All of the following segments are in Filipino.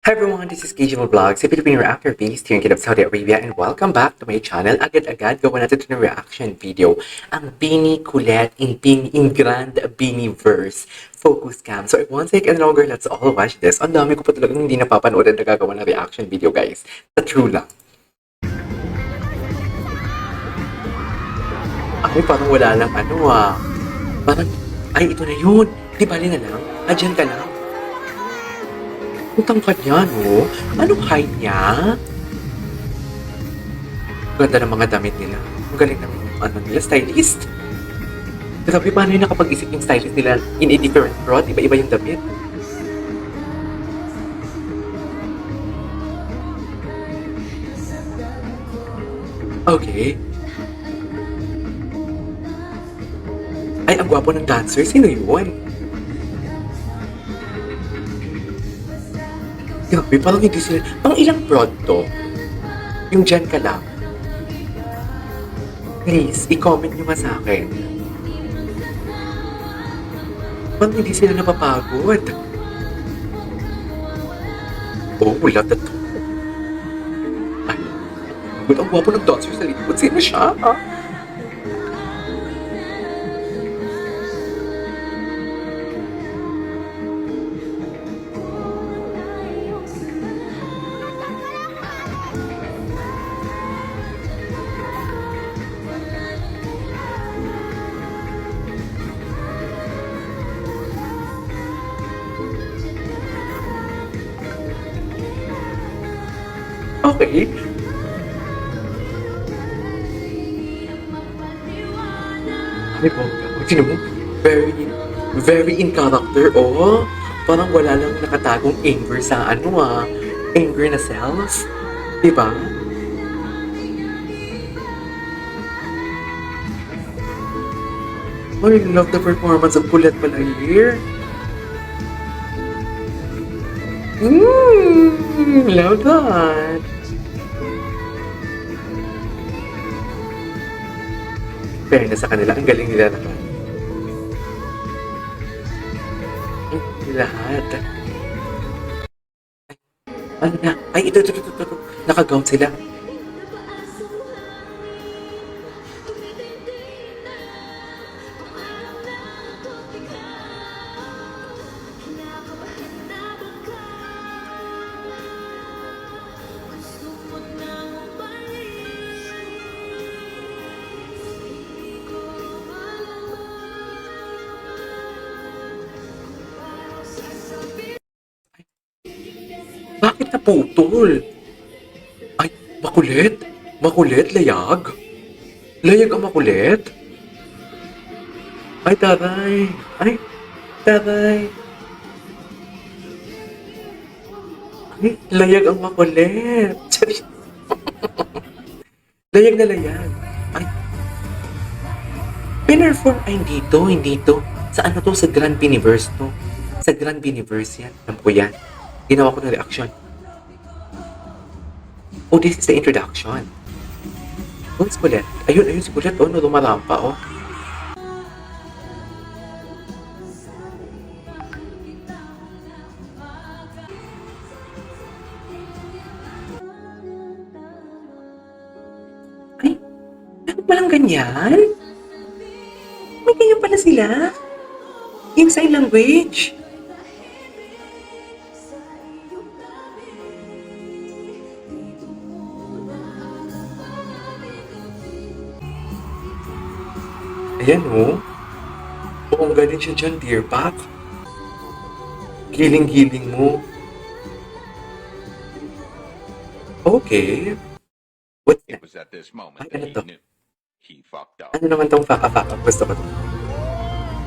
Hi everyone, this is KGL Vlogs, a Filipino reactor based here in Kingdom of Saudi Arabia, and welcome back to my channel. Agad-agad gawa natin ito ng reaction video. Ang Bini Kulet in Grand Biniverse Focus Cam. So once again longer, let's all watch this. Ang dami ko pa talagang hindi napapanood na nagagawa ng reaction video, guys. Sa true lang. Ay, parang wala lang Parang, ay ito na yun. Di bali na lang. Adyan ka lang. Ang tangkad niya, no? Anong height niya? Ganda ng mga damit nila. Ang galing ng nila, stylist. Grabe, paano yung nakapag-isip yung stylist nila in a different prod? Iba-iba yung damit. Okay. Ay, ang gwapo ng dancer. Sino yun? Grabe, parang hindi sila... Pang ilang prod to? Yung dyan ka lang. Please, i-comment nyo nga sa akin. Parang hindi sila napapagod. Oh, wala na to. Ay, ang gwapo ng dancer sa likod. Sino siya? Okay. Ay, bongga. Sino mo? Very in character, oh. Parang wala lang nakatagong anger sa anger na cells. Diba? I love the performance of Colette pala here. Love that. Fairness sa kanila, ang galing nila naman. Lahat. Ano na? Ay, ito. Naka-gown sila. Bakit naputol? Ay, makulit? Makulit, layag? Layag ang makulit? Ay, taray. Ay, taray. Ay, layag ang makulit. Layag na layag. Ay, pinerform, ay, hindi to. Sa ano to? Sa Grand Biniverse to. Sa Grand Biniverse yan. Alam ko yan. Ginawa ko ng reaction. Oh, this is the introduction. Oh, si Colette. Ayun, si Colette. Oh, dumarampa, oh. Ay, ano palang ganyan? May ganyan pala sila. Yung sign language. Ayan, oh. Bongga din siya dyan, dear pack. Giling-giling mo. Okay. What's It that? was at this moment Ay, that ano he to? knew he fucked up. Ano naman tong faka-faka? Gusto ko to.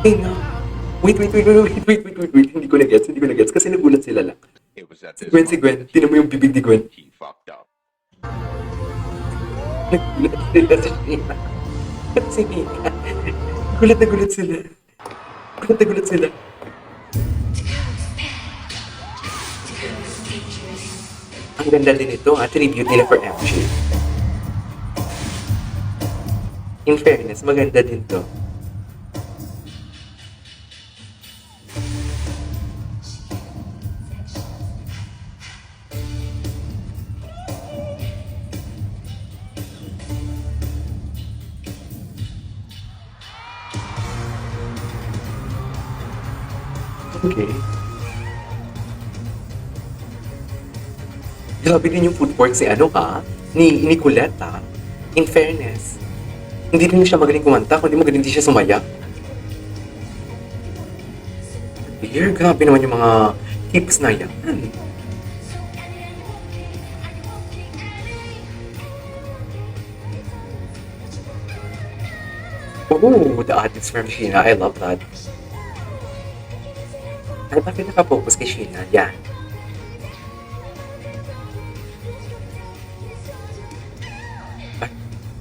Hey, no. Wait. Hindi ko na-gets. Kasi nagulat sila lang. It was at Si this Gwen. moment that Tinan mo yung bibig ni Gwen. he fucked up. Nagulat sila si Sheena. At si Mika. Gulat na gulat sila. Ang ganda din ito, tribute nila for MJ. In fairness, maganda din to. Okay. Grabe din yung footwork si ano ha? Ni Colette ha? In fairness. Hindi din siya magaling kumanta, kundi magaling din siya sumaya. Dear, grabe naman yung mga hips na yan. Oh, the artist from Sheena. I love that. Ay, bakit nakapokus kay Sheena? Yan.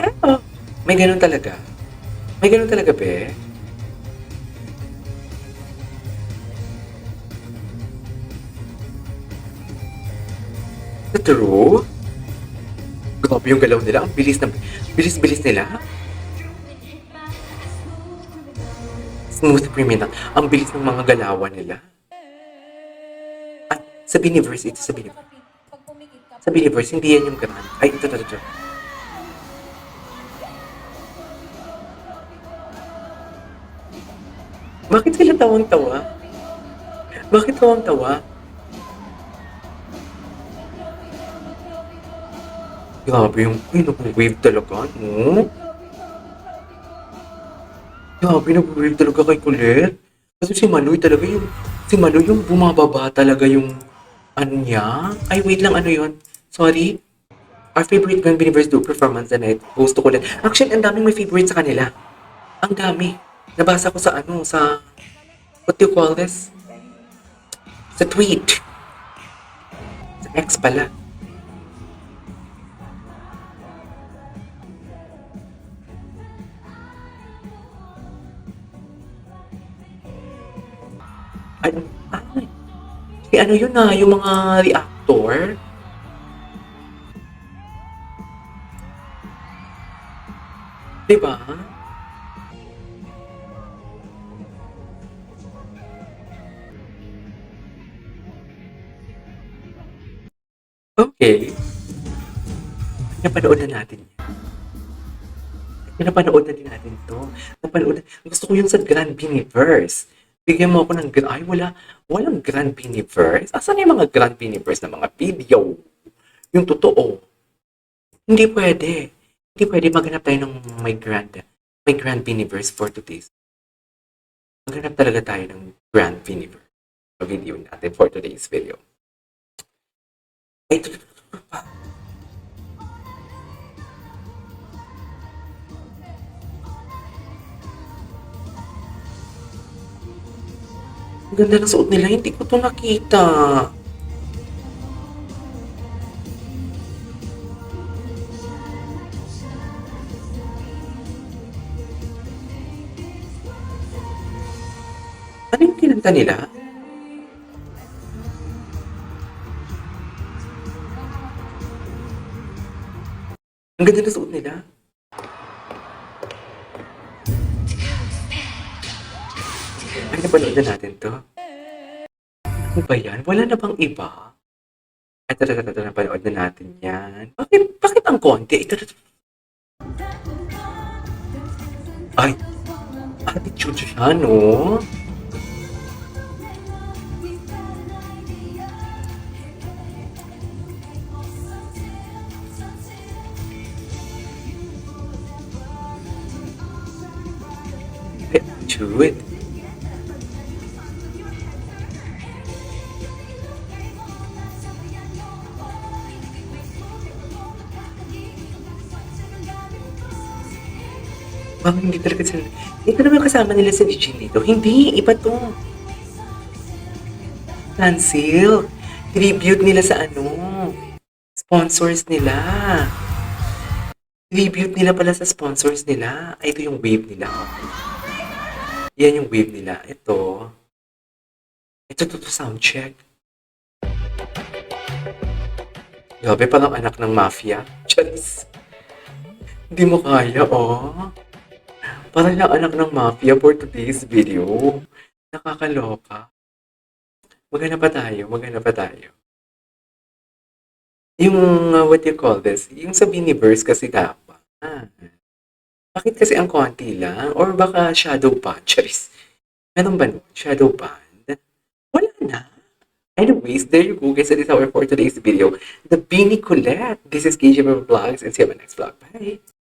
Ay, oh, may ganun talaga. May ganun talaga, be. The true? Grabe yung galaw nila. Ang bilis nila. Smooth criminal. Ang bilis ng mga galawan nila. At sa Biniverse, ito sa Biniverse. Sa Biniverse, hindi yan yung grand. Ay, ito. Bakit sila tawang-tawa? Bakit tawang-tawa? Grabe yung, nag-wave talaga, no? Grabe, nag-wave talaga kay Colette. Kasi si Manoy yung bumababa talaga yung, ano niya? Ay, wait lang, ano yun? Sorry. Our favorite Grand Universe do performance the night, host to Colette. Actually, ang daming may favorite sa kanila. Ang dami. Nabasa ko sa what do you call this? Sa tweet. Sa X pala. Ay, si ano yun na, yung mga reactor. Diba? Okay. Napanood na natin yan. Napanood na din natin to. Gusto ko yung sa Grand Biniverse. Bigyan mo ako ng, walang Grand Biniverse. Asan yung mga Grand Biniverse na mga video? Yung totoo. Hindi pwede. Hindi pwede maghanap tayo ng may Grand Biniverse for today's. Maghanap talaga tayo ng Grand Biniverse sa video natin for today's video. Ay, ito. Ang ganda ng suot nila, hindi ko to nakita. Ano yung kinanta nila? Ang ganda ng suot nila. Ay, napanood na natin to. Ano ba yan? Wala na bang iba? Ito, napanood na natin yan. Bakit ang konti? Ito. Ay, attitude siya, no? Attitude. Hindi talaga sila. Ito naman kasama nila sa DJ dito. Hindi, iba to. Cancel. Tribute nila sa sponsors nila. Tribute nila pala sa sponsors nila. Ay, ito yung wave nila. Yan yung wave nila. Ito to sound check. Grabe, parang anak ng mafia. Charis. Hindi mo kaya, oh. Parang yung anak ng mafia for today's video. Nakakaloka. Maghanap pa tayo. Yung, what do you call this? Yung sa Biniverse kasi dapat. Bakit kasi ang konti lang? Or baka shadow band? Charis. Meron ba nun? Shadow band? Anyways, there you go guys. That is our for today's video. The Beanie Colette. This is KGM Vlogs and see you on my next vlog. Bye!